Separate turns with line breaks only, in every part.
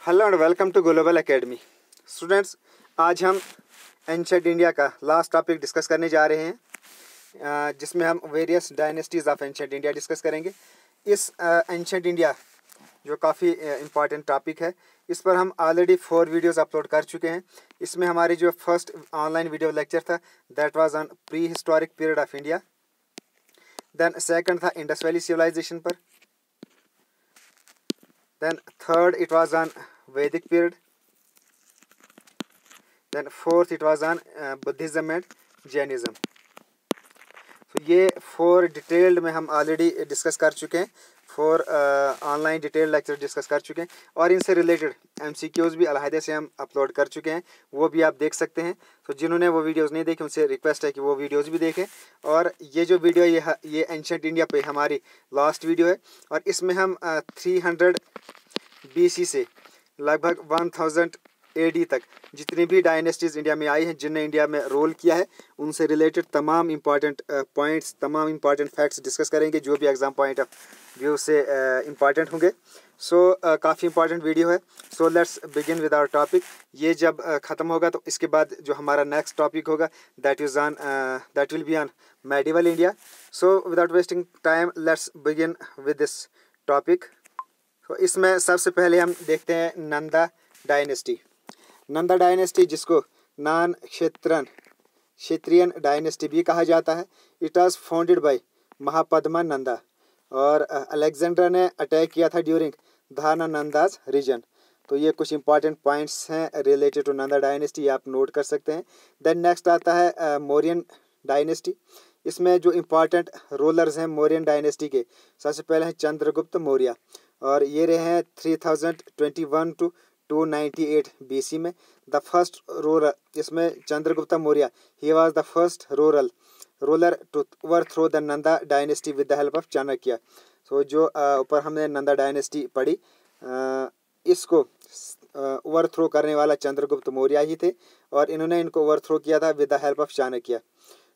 Hello and welcome to Global Academy. Students, आज हम ancient India का लास्ट टॉपिक डिस्कस करने जा रहे हैं, जिसमें हम various dynasties of ancient India discuss करेंगे। इस एंशिएंट इंडिया जो काफ़ी इम्पॉर्टेंट टॉपिक है, इस पर हम ऑलरेडी 4 वीडियोस अपलोड कर चुके हैं। इसमें हमारी जो फर्स्ट ऑनलाइन वीडियो लेक्चर था that was on pre historic period of India. Then second था इंडस वैली सिविलाइजेशन पर। Then third it was on Vedic period. Then fourth it was on Buddhism and Jainism. तो ये 4 detailed में हम already discuss कर चुके हैं। 4 online detail lecture discuss कर चुके हैं और इनसे रिलेटेड MCQs भी अलहदे से हम अपलोड कर चुके हैं, वो भी आप देख सकते हैं। तो जिन्होंने वो वीडियोस नहीं देखे उनसे रिक्वेस्ट है कि वो वीडियोस भी देखें। और ये जो वीडियो ये एंशिएंट इंडिया पे हमारी लास्ट वीडियो है और इसमें हम 300 BC से लगभग 1000 AD तक जितनी भी डायनेस्टीज़ इंडिया में आई हैं, जिनने इंडिया में रोल किया है, उनसे रिलेटेड तमाम इम्पॉर्टेंट पॉइंट्स, तमाम इम्पॉर्टेंट फैक्ट्स डिस्कस करेंगे, जो भी एग्ज़ाम पॉइंट ऑफ व्यू से इम्पॉर्टेंट होंगे। सो काफ़ी इम्पॉर्टेंट वीडियो है। So let's begin with our topic. ये जब ख़त्म होगा तो इसके बाद जो हमारा नेक्स्ट टॉपिक होगा that will be on medieval India. So without wasting time let's begin with this topic. तो इसमें सबसे पहले हम देखते हैं नंदा डायनेस्टी। नंदा डायनेस्टी, जिसको नॉन क्षेत्रियन डायनेस्टी भी कहा जाता है, it was founded bye Mahapadma Nanda और अलेक्जेंडर ने अटैक किया था ड्यूरिंग धाना नंदाज रीजन। तो ये कुछ इंपॉर्टेंट पॉइंट्स हैं रिलेटेड टू नंदा डायनेस्टी, आप नोट कर सकते हैं। देन नेक्स्ट आता है मौर्यन डायनेस्टी। इसमें जो इम्पॉर्टेंट रूलर्स हैं मौर्यन डायनेस्टी के, सबसे पहले हैं चंद्रगुप्त मौर्य और ये रहे हैं 3021 टू 298 BC में। द फर्स्ट रूलर, इसमें Chandragupta Maurya he was the first ruler to overthrow the Nanda dynasty with the help of Chanakya. So जो ऊपर हमने नंदा डायनेस्टी पढ़ी, इसको ओवरथ्रो करने वाला चंद्रगुप्त मौर्य ही थे और इन्होंने इनको ओवरथ्रो किया था with the help of Chanakya.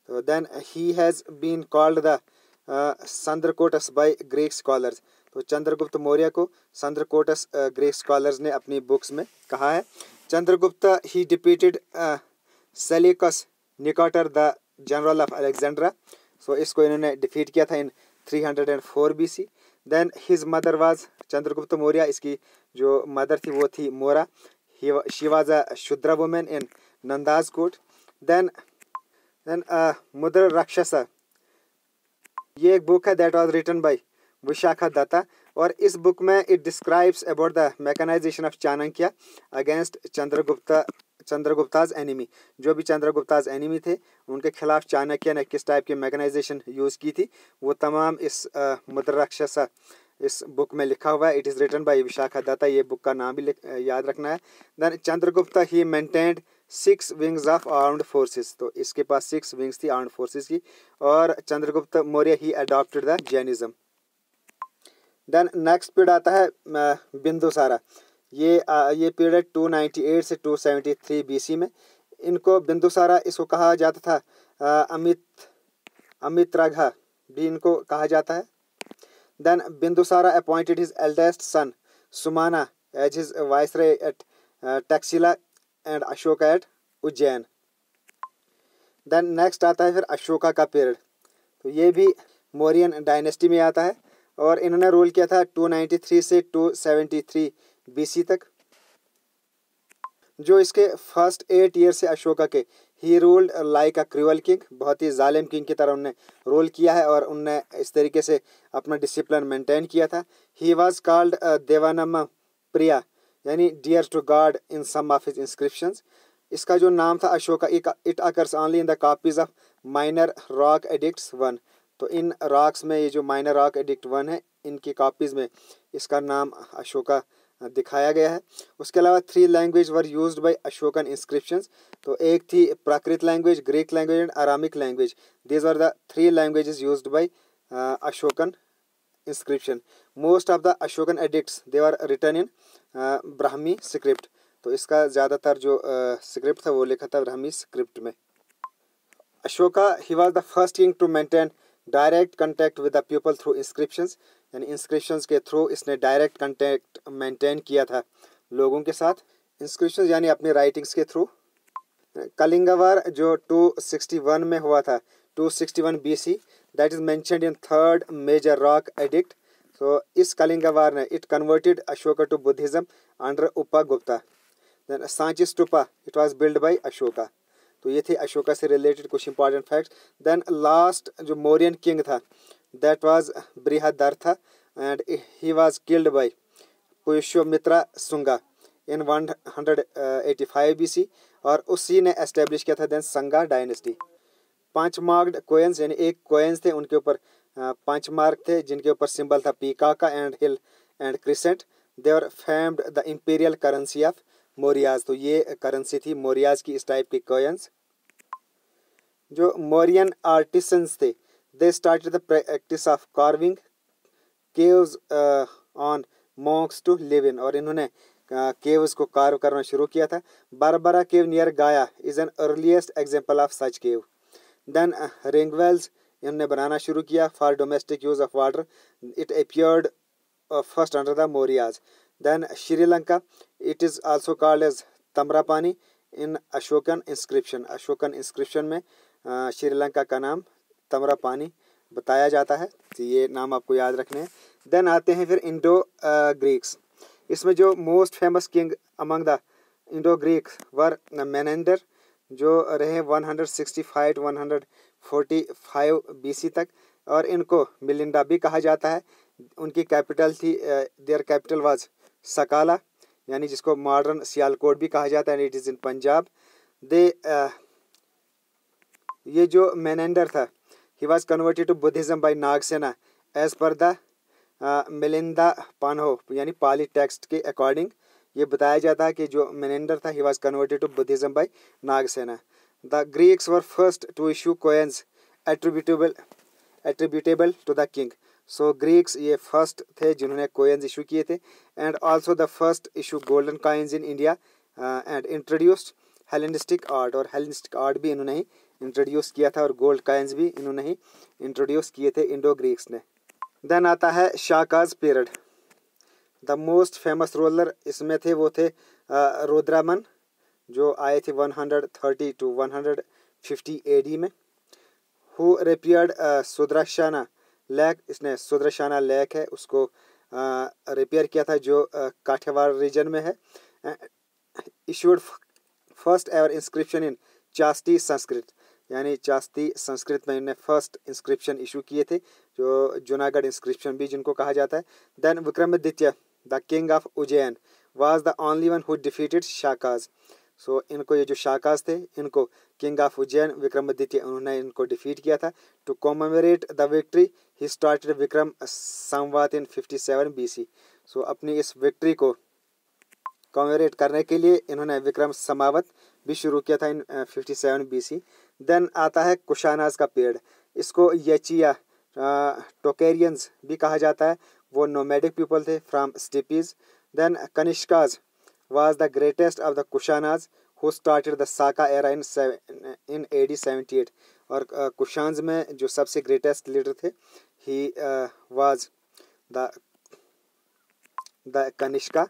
So then he has been called the Sandrakotas by Greek scholars. तो चंद्रगुप्त मौर्य को संद्रकोटस ग्रीक स्कॉलर्स ने अपनी बुक्स में कहा है। Chandragupta he defeated Seleucus Nicator the general of Alexander. So इसको इन्होंने डिफीट किया था in 304 BC। Then his mother was Chandragupta Maurya, इसकी जो मदर थी वो थी Mura. She was a Shudra women in Nanda's court. Then Mudrarakshasa, ये एक बुक है that was written by Vishakha Datta और इस बुक में it describes about the mechanization of Chanakya against Chandragupta's enemy. जो भी चंद्रगुप्ताज एनिमी थे उनके खिलाफ चाणक्य ने किस टाइप की मैकेनाइजेशन यूज़ की थी, वो तमाम इस मुद्र राक्षसा इस बुक में लिखा हुआ है। It is written by Vishakha Datta, ये बुक का नाम भी याद रखना है। Then Chandragupta he maintained 6 wings of armed forces. तो इसके पास 6 विंग्स थी आर्म्ड फोर्सेस की। और Chandragupta Maurya he adopted the Jainism. Then next period आता है बिंदुसारा। ये पीरियड 298 से 273 BC में। इनको बिंदुसारा इसको कहा जाता था, अमित्रघा भी इनको कहा जाता है। Then Bindusara appointed his eldest son Sumana as his viceroy at Taxila and Ashoka at Ujjain. Then next आता है फिर अशोका का पीरियड। तो ये भी मौर्यन डायनेस्टी में आता है और इन्होंने रूल किया था 293 से 273 BC तक। जो इसके फर्स्ट 8 ईयर से अशोका के, he ruled like a cruel king, बहुत ही जालिम किंग की तरह उन्होंने रोल किया है और उनने इस तरीके से अपना डिसिप्लिन मेंटेन किया था। He was called Devanam Priya, यानी dear to God in some of his inscriptions. इसका जो नाम था Ashoka, it occurs only in the copies of minor rock edicts 1। तो इन रॉक्स में ये जो माइनर रॉक एडिक्ट 1 है, इनकी कॉपीज़ में इसका नाम अशोका दिखाया गया है। उसके अलावा 3 language were used by Ashokan inscriptions. तो एक थी Prakrit language, Greek language and Aramaic language. These are the 3 languages used by Ashokan inscription. Most of the Ashokan edicts they were written in Brahmi script. तो इसका ज़्यादातर जो स्क्रिप्ट था वो लिखा था ब्राह्मी स्क्रिप्ट में। Ashoka he was the first king to maintain direct contact with the people through inscriptions, यानी इंस्क्रिप्शंस के थ्रू इसने डायरेक्ट कंटेक्ट मेंटेन किया था लोगों के साथ, इंस्क्रिप्शन यानी अपनी राइटिंग्स के थ्रू। कलिंगा वार जो 261 में हुआ था, 261 BC, that is mentioned in third major rock edict. So इस कलिंगा वार ने it converted Ashoka to Buddhism under Upagupta. Then Sanchi stupa it was build by Ashoka. तो ये थे अशोका से रिलेटेड कुछ इंपॉर्टेंट फैक्ट्स। देन लास्ट जो मौर्यन किंग था that was Brihadratha and he was killed by Pushyamitra Shunga in 185 BC, और उसी ने एस्टेब्लिश किया था देन संगा डायनेस्टी। 5 मार्क्ड कोयंस यानी एक कोयंस थे, उनके ऊपर 5 मार्क थे जिनके ऊपर सिंबल था peacock and hill and crescent. They were formed the imperial currency of Mauryas. तो ये करेंसी थी मौर्याज की, इस टाइप की कोयंस। जो मौर्यन आर्टिसंस थे they started the practice of carving caves on monks to live in, और इन्होंने केव्स को कार्व करना शुरू किया था। Barabar cave near Gaya is an earliest example of such cave. Then ring wells इन्होंने बनाना शुरू किया for domestic use of water. It appeared first under the Mauryas. Then Sri Lanka it is also called as Tamraparni in Ashokan inscription. Ashokan inscription में श्रीलंका का नाम तम्रापानी बताया जाता है, तो ये नाम आपको याद रखने हैं। देन आते हैं फिर इंडो ग्रीक्स। इसमें जो most famous king among the Indo Greeks were Menander, जो रहे 165 to 145 BC तक, और इनको मिलिंडा भी कहा जाता है। उनकी कैपिटल थी, देयर कैपिटल वाज सकाला, यानी जिसको मॉडर्न सियालकोट भी कहा जाता है, इट इज़ इन पंजाब। दे ये जो मेनेंडर था he was converted to Buddhism by Nagasena as per the Milinda Panho, यानी पाली टेक्स्ट के अकॉर्डिंग ये बताया जाता है कि जो मेनेंडर था he was converted to Buddhism by Nagasena. The Greeks were first to issue coins attributable to the king. So Greeks ये फर्स्ट थे जिन्होंने कोयंस इशू किए थे, and also the first issue golden coins in India and introduced Hellenistic art, और Hellenistic art भी इन्होंने ही introduce किया था, और गोल्ड कॉइन्स भी इन्होंने ही इंट्रोड्यूस किए थे इंडो ग्रीक्स ने। देन आता है Shakas period. The most famous ruler इसमें थे वो थे रुद्रमन, जो आए थे 130 to 150 AD में। हु रिपेयर्ड सुदर्शना लेक, इसने सुदर्शना लेक है उसको रिपेयर किया था, जो काठियावाड़ रीजन में है। Issued first ever inscription in chaste Sanskrit, यानी चास्ती संस्कृत में इन्होंने फर्स्ट इंस्क्रिप्शन इशू किए थे, जो जूनागढ़ इंस्क्रिप्शन भी जिनको कहा जाता है। Then Vikramaditya the king of Ujjain was the only one who defeated Shakas. सो इनको ये जो शाकाज थे इनको किंग ऑफ उज्जैन विक्रमादित्य उन्होंने इनको डिफीट किया था। To commemorate the victory he started Vikram Samvat in 57 BC। So अपनी इस विक्ट्री को कॉमेमोरेट करने के लिए इन्होंने विक्रम संवत भी शुरू किया था इन 57 BC। देन आता है कुशानाज का पीरियड, इसको यचिया टोकेरियंस भी कहा जाता है, वो नोमैडिक पीपल थे from steppes. Then Kanishkas was the greatest of the Kushanas who started the Saka era in AD 78, और कुशान्स में जो सबसे ग्रेटेस्ट लीडर थे ही वाज द कनिष्का,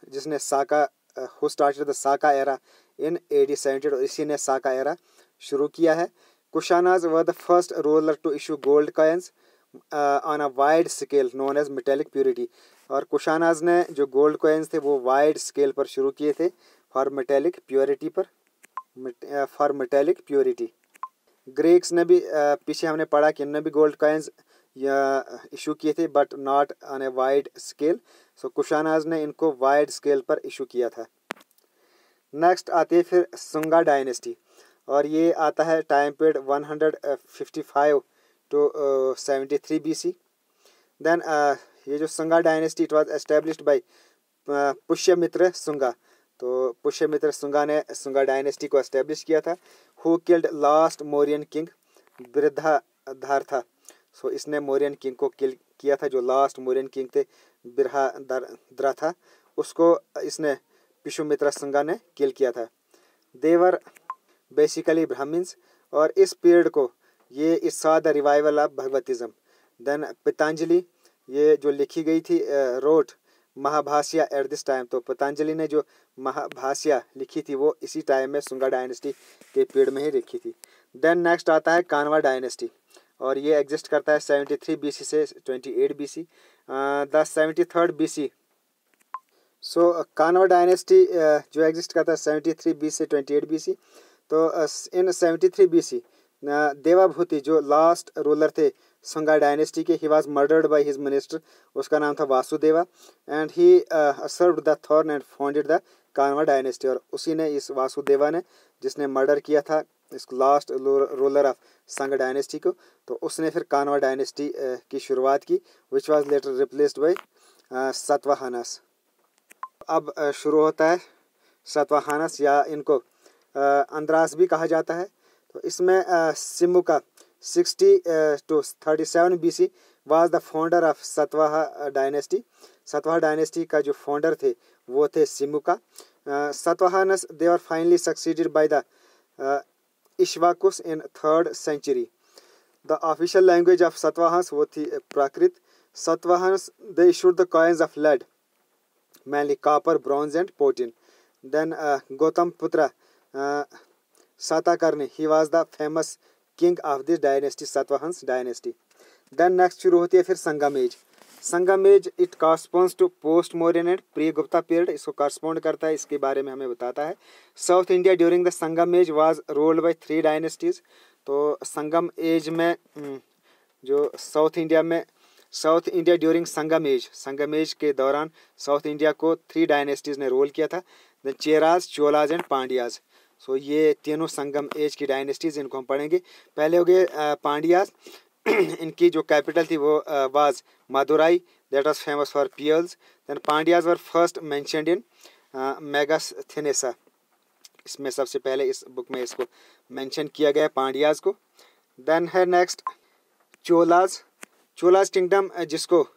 जिसने Saka who started the Saka era in AD 78, और इसी ने साका एरा शुरू किया है। Kushanas were the first ruler to issue gold coins on a wide scale known as metallic purity, और कुशानाज ने जो गोल्ड कॉइन्स थे वो वाइड स्केल पर शुरू किए थे फॉर मेटेलिक प्योरिटी। ग्रीक्स ने भी पीछे हमने पढ़ा कि इन्होंने भी गोल्ड कॉइन्स इशू किए थे but not on a wide scale. So Kushanas ने इनको वाइड स्केल पर इशू किया था। नेक्स्ट आती है फिर सुंगा डायनेस्टी, और ये आता है time period 155 to 73 BC। Then ये जो Sunga dynasty it was established by Pushyamitra Sunga. तो पुष्यमित्र सुंगा ने सुंगा डायनेस्टी को एस्टेब्लिश किया था। Who killed last Mauryan king Brihadratha. So इसने मौर्यन किंग को किल किया था, जो लास्ट मौर्यन किंग थे बृहदारथा, उसको इसने पुष्यमित्र सुंगा ने किल किया था। देवर बेसिकली ब्राह्मण्स, और इस पीरियड को ये इस saw the revival of Bhagavatism. Then Patanjali ये जो लिखी गई थी wrote Mahabhashya at this time. तो पतंजलि ने जो महाभाष्या लिखी थी वो इसी टाइम में शुंगा डायनेस्टी के पीरियड में ही लिखी थी। देन नेक्स्ट आता है कान्वा डायनेस्टी, और ये एग्जिस्ट करता है 73 BC से 28 BC, the 73rd BC। So Kanva dynasty जो एग्जिस्ट करता है 73 BC से 28 BC। तो इन 73 BC देवाभूति जो लास्ट रूलर थे शुंगा डायनेस्टी के, he was murdered by his minister, उसका नाम था Vasudeva, and he served the throne and founded the Kanva dynasty. और उसी ने, इस वासुदेवा ने, जिसने मर्डर किया था इस last ruler of Sunga dynasty को, तो उसने फिर कान्वा डायनेस्टी की शुरुआत की, which was later replaced by Satavahanas. अब शुरू होता है सातवाहनस, या इनको अंद्रास भी कहा जाता है। तो इसमें Simuka 60 to 37 BC was the founder of Satavaha dynasty. Satavaha dynasty का जो फाउंडर थे वो थे Simuka. Satavahanas they are finally succeeded by the Ikshvakus in 3rd century। The official language of Satavahanas वो थी Prakrit. Satavahanas they issued the coins of lead, mainly copper, bronze and portin. Then Gautamiputra Satakarni, he was the famous king of this dynasty, Satvahans dynasty. Then next शुरू होती है फिर Sangam age. Sangam age it corresponds to post Mauryan and pre Gupta period, इसको correspond करता है, इसके बारे में हमें बताता है। South India during the Sangam age was ruled by 3 dynasties. तो संगम एज में जो south India during Sangam age के दौरान साउथ इंडिया को 3 डायनेस्टीज ने रूल किया था, द चेराज, चोलाज एंड पांड्याज। सो ये तीनों संगम एज की डायनेस्टीज, इनको हम पढ़ेंगे। पहले हो गए पांड्याज, इनकी जो कैपिटल थी वो was Madurai, that was famous for pearls. Then Pandyas were first mentioned in Megasthenes, इसमें सबसे पहले इस बुक में इसको मेंशन किया गया है पांड्याज को। देन है नेक्स्ट चोलाज किंगडम, जिसको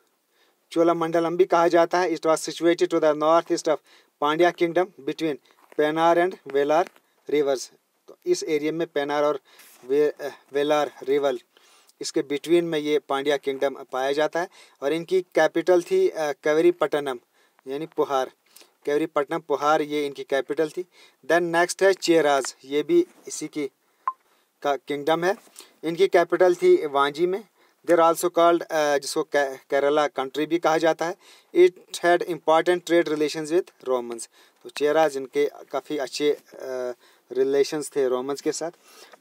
चोलामंडलम भी कहा जाता है। It was situated to the north east of Pandya kingdom between Penar and Vellar rivers. तो इस एरिया में पेनार और वेलार रिवर, इसके बिटवीन में ये पांड्या किंगडम पाया जाता है। और इनकी कैपिटल थी कवेरीपट्टनम, यानी पुहार, कवेरीपट्टनम पुहार, ये इनकी कैपिटल थी। देन नेक्स्ट है चेराज, ये भी इसी की का किंगडम है, इनकी कैपिटल थी वांजी में। देर आल्सो कॉल्ड, जिसको केरला कंट्री भी कहा जाता है। It had important trade relations with Romans. तो चेराज, इनके काफ़ी अच्छे रिलेशंस थे रोमन्स के साथ।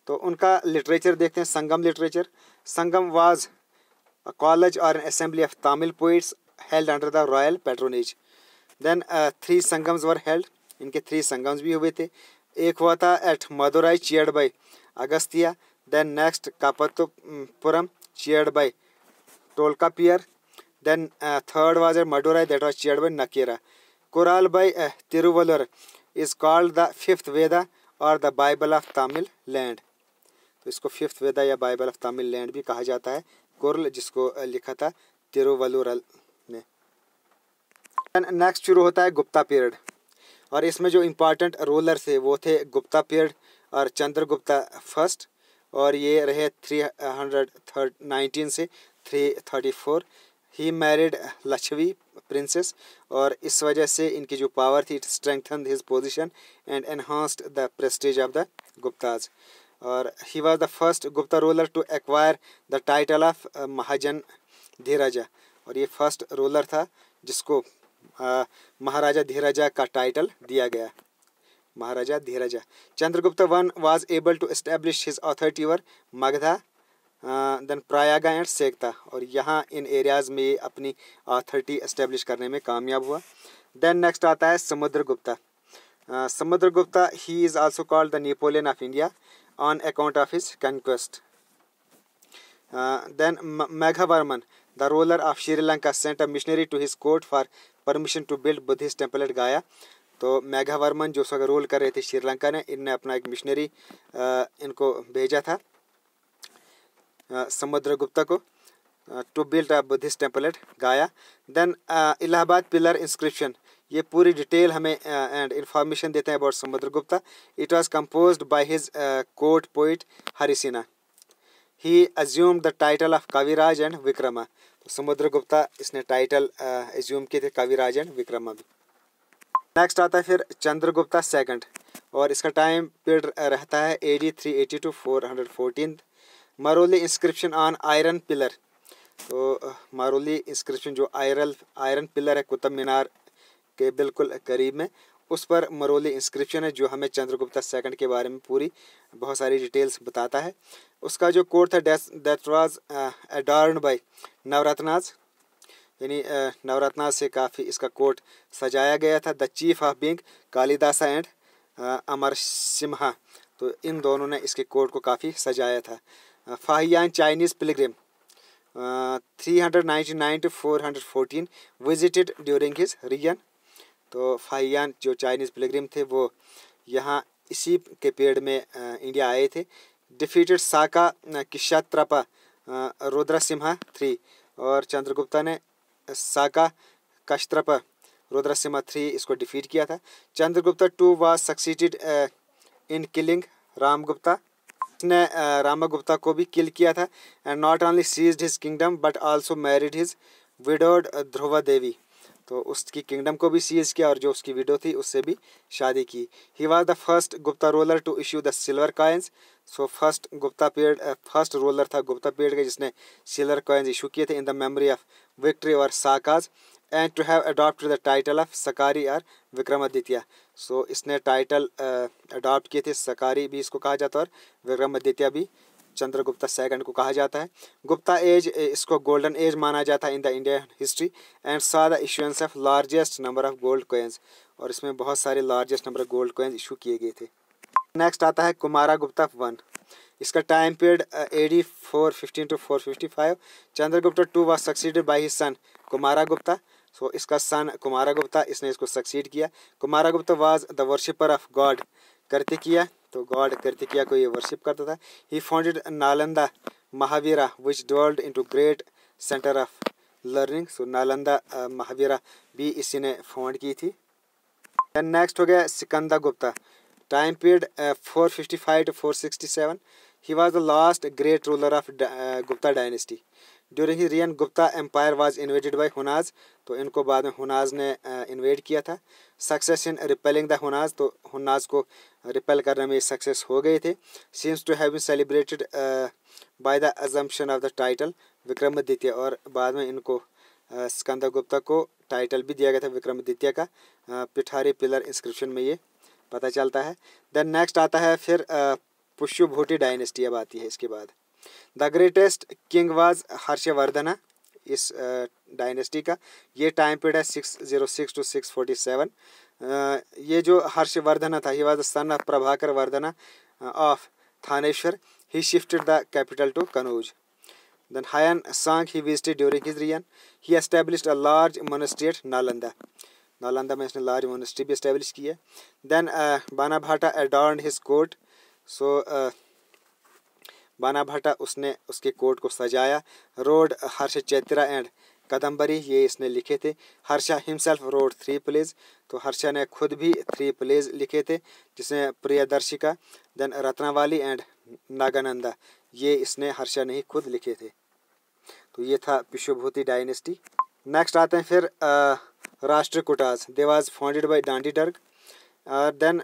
तो उनका लिटरेचर देखते हैं, Sangam literature. Sangam was a college और an assembly of Tamil poets held under the royal patronage. Then 3 Sangams were held, इनके 3 संगम्स भी हुए थे। एक हुआ था at Madurai, chaired by Agastya. Then next Kapatapuram, chaired by Tolkappiyar. Then third was at Madurai, that was chaired by Nakira. Koral by Tiruvalur is called the 5th Veda or the Bible of Tamil land. तो इसको 5th वेदा या Bible of Tamil land भी कहा जाता है, कुरल, जिसको लिखा था तिरुवल्लुर ने। नेक्स्ट शुरू होता है गुप्ता पीरियड, और इसमें जो इम्पोर्टेंट रूलर थे वो थे गुप्ता पीरियड और चंद्रगुप्ता फर्स्ट, और ये रहे 319 से 334। ही मैरिड लक्ष्मी प्रिंसेस, और इस वजह से इनकी जो पावर थी, it strengthened his position and enhanced the prestige of the Guptas. और he was the first Gupta ruler to acquire the title of Maharajadhiraja, और ये फर्स्ट रूलर था जिसको महाराजा धीराजा का टाइटल दिया गया, Maharajadhiraja. Chandragupta one was able to establish his authority over Magadha, then Prayag and Saketa, और यहाँ इन एरियाज में ये अपनी अथॉरिटी एस्टेब्लिश करने में कामयाब हुआ। देन नेक्स्ट आता है Samudragupta. Samudragupta he is also called the Napoleon of India on account of his conquest. Then मेघावर्मन the ruler of Sri Lanka sent a missionary to his court for permission to build Buddhist temple at गाया। तो मेघावर्मन जो सगर rule कर रहे थे श्रीलंका ने, इनने अपना एक मिशनरी इनको भेजा था समुद्रगुप्ता को, to build a Buddhist temple at Gaya. Then Allahabad pillar inscription, ये पूरी डिटेल हमें एंड इंफॉर्मेशन देते हैं about Samudragupta. It was composed by his court poet Harisena. He assumed the title of Kaviraja and Vikrama. तो समुद्रगुप्ता इसने टाइटल एज्यूम किए थे कविराज एंड विक्रम भी। नेक्स्ट आता है फिर चंद्रगुप्ता सेकंड, और इसका टाइम पीरियड रहता है AD 380 to 414। Mehrauli inscription on iron pillar, तो मरोली इंस्क्रिप्शन जो आयरन पिलर है कुतुब मीनार के बिल्कुल करीब में, उस पर मरोली इंस्क्रिप्शन है जो हमें चंद्रगुप्ता सेकंड के बारे में पूरी बहुत सारी डिटेल्स बताता है। उसका जो कोट था that was adorned by Navaratnas, यानी नवरत्नाज से काफ़ी इसका कोट सजाया गया था। The chief of being Kalidasa and Amar Simha, तो इन दोनों ने इसके कोट को काफ़ी सजाया था। Fahien Chinese Pilgrim 399 to 414 visited during his rayon, तो फाहियान जो चाइनीज़ पिलग्रिम थे वो यहाँ इसी के पीरियड में इंडिया आए थे। डिफीटेड साका किशात्रपा रुद्रसिम्हा 3, और चंद्रगुप्ता ने साका कश्त्रपा रुद्रसिम्हा 3 इसको डिफीट किया था। Chandragupta 2 was succeeded in killing Ramagupta, इसने रामगुप्ता को भी किल किया था। And not only seized his kingdom but also married his widowed Dhruva Devi, तो उसकी किंगडम को भी सीज किया और जो उसकी विडो थी उससे भी शादी की। He was the first Gupta ruler to issue the silver coins, so first Gupta period first ruler था गुप्ता पीरियड का जिसने सिल्वर कॉइन्स इशू किए थे in the memory of victory और Sakas and to have adopted the title of Sakari और विक्रमादित्य, सो इसने title adopt किए थे। सकारी भी इसको कहा जाता है और विक्रमादित्य भी चंद्रगुप्ता सेकंड को कहा जाता है। गुप्ता एज इसको गोल्डन एज माना जाता है in the Indian history and saw the issuance of largest number of gold coins, और इसमें बहुत सारे largest number of gold coins issue किए गए थे। नेक्स्ट आता है कुमारगुप्ता 1, इसका time period AD 415 to 455। Chandragupta 2 was succeeded by his son Kumaragupta, so इसका सन कुमारगुप्ता इसने इसको सक्सीड किया। Kumaragupta was the worshipper of god Kartikeya, तो गॉड कार्तिकेय को ये वर्शिप करता था। He founded Nalanda Mahavihara which developed into great centre of learning, so Nalanda Mahavihara भी इसी ने फाउंड की थी। देन नेक्स्ट हो गया Skanda Gupta, time period 455 to 467। He was the last great ruler of Gupta dynasty. During his reign Gupta empire was invaded by Hunas, तो इनको बाद में हुनाज ने इन्वेड किया था। Success in repelling the Hunas, तो हुनाज को रिपेल करने में सक्सेस हो गए थे। Seems to have been celebrated by the assumption of the title Vikramaditya, और बाद में इनको सिकंदर गुप्ता को टाइटल भी दिया गया था विक्रमादित्य का, पिठारी पिलर इंस्क्रिप्शन में ये पता चलता है। देन नेक्स्ट आता है फिर पुष्यभूति डायनेस्टी, अब आती है इसके बाद। The greatest king was Harshavardhana इस डायनेस्टी का, ये टाइम पीरियड है 606 to 647। ये जो हर्षवर्धना था he was the son of Prabhakar Vardhana of Thaneshwar, he shifted the capital to Kanauj. Then Hayan Sang he visited during his reign. He established a large monastery at Nalanda. Nalanda में इसने large monastery भी establish की है। Then बानाभाटा एडॉर्न्ड his court, सो बानाभाटा उसने उसके court को सजाया। Road Harsh Chaitra and Kadambari ये इसने लिखे थे। हर्षा हिमसेल्फ रोड 3 प्लेज, तो हर्षा ने खुद भी 3 प्लेज लिखे थे जिसमें प्रियदर्शिका, देन रत्नावाली एंड नागानंदा ये इसने हर्षा ने ही खुद लिखे थे। तो ये था पुष्यभूति डायनेस्टी। नेक्स्ट आते हैं फिर Rashtrakutas, they was founded by Dantidurga. Then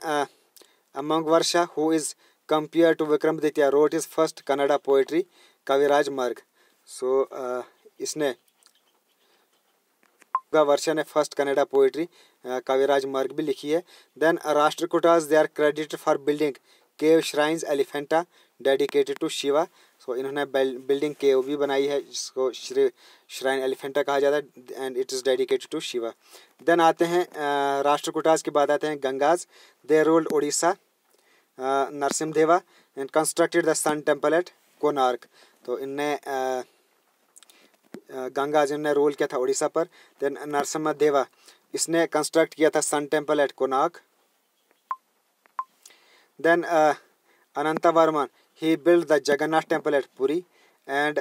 Amoghavarsha who is compare to Vikramaditya wrote his first Kannada poetry Kaviraja Marga, so इसने वर्षा ने फर्स्ट कन्नड़ा पोएट्री कविराज मर्ग भी लिखी है। Then Rashtrakutas they are credited for building cave shrines Elephanta dedicated to Shiva, so इन्होंने बिल्डिंग केव भी बनाई है जिसको श्राइन एलिफेंटा कहा जाता है and it is dedicated to Shiva. Then आते हैं राष्ट्रकूटाज के बाद आते हैं Gangas, they ruled Orissa Narasimhadeva and constructed the sun temple at Konark, तो इनने गंगाज इन्होंने रूल किया था उड़ीसा पर। देन नरसिम्हदेवा इसने कंस्ट्रक्ट किया था sun temple at Konark. Then Anantavarman he built the Jagannath temple at Puri and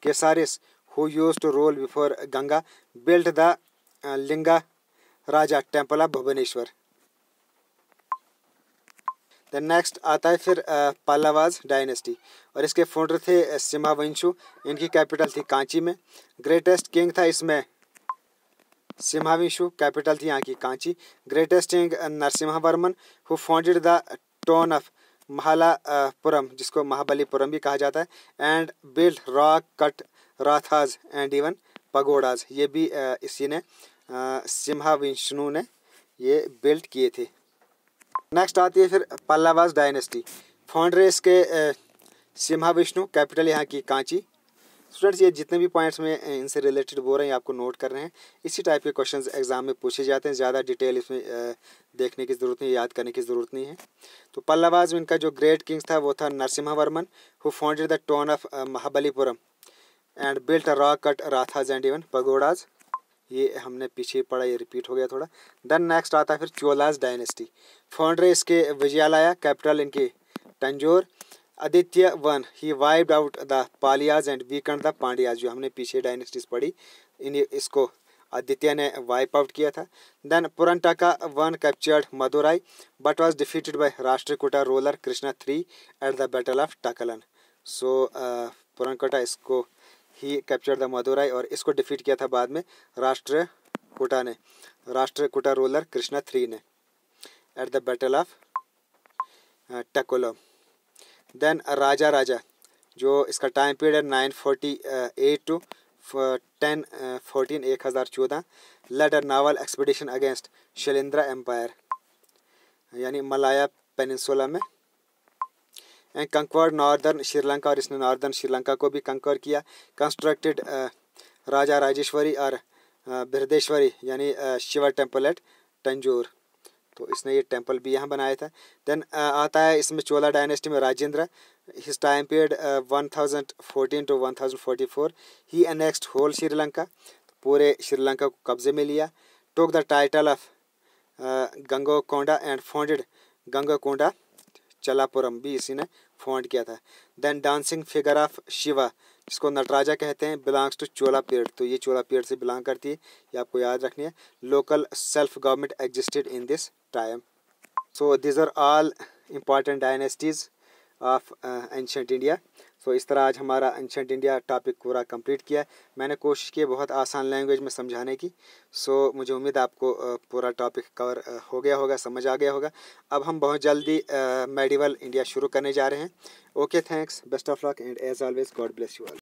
Kesaris who used to rule before Ganga built the Linga Raja temple of Bhubaneswar. Then next आता है फिर Pallavas dynasty, और इसके founder थे सिम्हावंशु। इनकी capital थी कांची में। Greatest king था इसमें सिम्हावंशु, कैपिटल थी यहाँ की Kanchi. Greatest king Narasimhavarman who founded the town of Mahalapuram, जिसको महाबलीपुरम भी कहा जाता है, and build rock cut rathas and even pagodas. ये भी इसी ने सिम्हाविष्णु ने ये बिल्ड किए थे। नेक्स्ट आती है फिर पल्लवाज डायनेस्टी। फाउंडर इसके सिम्हाविष्णु, कैपिटल यहाँ की कांची। स्टूडेंट्स ये जितने भी पॉइंट्स में इनसे रिलेटेड बोल रहे हैं आपको नोट कर रहे हैं। इसी टाइप के क्वेश्चंस एग्जाम में पूछे जाते हैं, ज़्यादा डिटेल इसमें देखने की ज़रूरत नहीं, याद करने की ज़रूरत नहीं है। तो पल्लवाज में इनका जो ग्रेट किंग्स था वो था Narasimhavarman who founded the town of Mahabalipuram and built rock cut rathas and even pagodas. ये हमने पीछे पढ़ा, ये रिपीट हो गया थोड़ा। देन नेक्स्ट आता है फिर चोलाज डायनेस्टी। फाउंडर इसके विजयालया, कैपिटल इनकी Tanjore. Aditya one he wiped out the Pallavas and weakened the Pandyas. जो हमने पीछे डायनेस्टीज पढ़ी, इसको आदित्य ने वाइप आउट किया था। Then Parantaka one captured Madurai but was defeated by Rashtrakuta ruler Krishna III at the battle of Takkolam. So Parantaka इसको ही कैप्चर्ड द मदुराई, और इसको डिफीट किया था बाद में राष्ट्रकूटा रूलर कृष्णा III ने eight the battle of टकोलो। Then राजा जो इसका time period 948 to 1014 1014 lead a novel expedition against Shailendra empire, यानी मलाया पेनिनसुला में, एंड कंक्वर्ड नॉर्दर्न श्रीलंका, और इसने नॉर्दर्न श्रीलंका को भी कंक्वर किया। कंस्ट्रक्टेड राजा राजेश्वरी और बृहदेश्वरी यानी शिवा टेम्पल एट तंजौर। तो इसने ये टेम्पल भी यहाँ बनाया था। देन आता है इसमें चोला डायनेस्टी में Rajendra. His time period 1014 to 1044। He annexed whole Sri Lanka, पूरे श्रीलंका को कब्जे में लिया। टोक the title of गंगोकोंडा and founded गंगोकोंडा चलापुरम, भी इसी ने फाउंड किया था। Then dancing figure of Shiva, जिसको नटराजा कहते हैं, बिलोंग्स टू चोला पीरियड। तो ये चोला पीरियड से बिलोंग करती है, ये आपको याद रखनी है। Local self government existed in this time. So this are all important dynasties of ancient India. So इस तरह आज हमारा एंशिएंट इंडिया टॉपिक पूरा कंप्लीट किया है। मैंने कोशिश की बहुत आसान लैंग्वेज में समझाने की। सो मुझे उम्मीद है आपको पूरा टॉपिक कवर हो गया होगा, समझ आ गया होगा। अब हम बहुत जल्दी मेडिवल इंडिया शुरू करने जा रहे हैं। Okay, thanks, best of luck and as always God bless you all.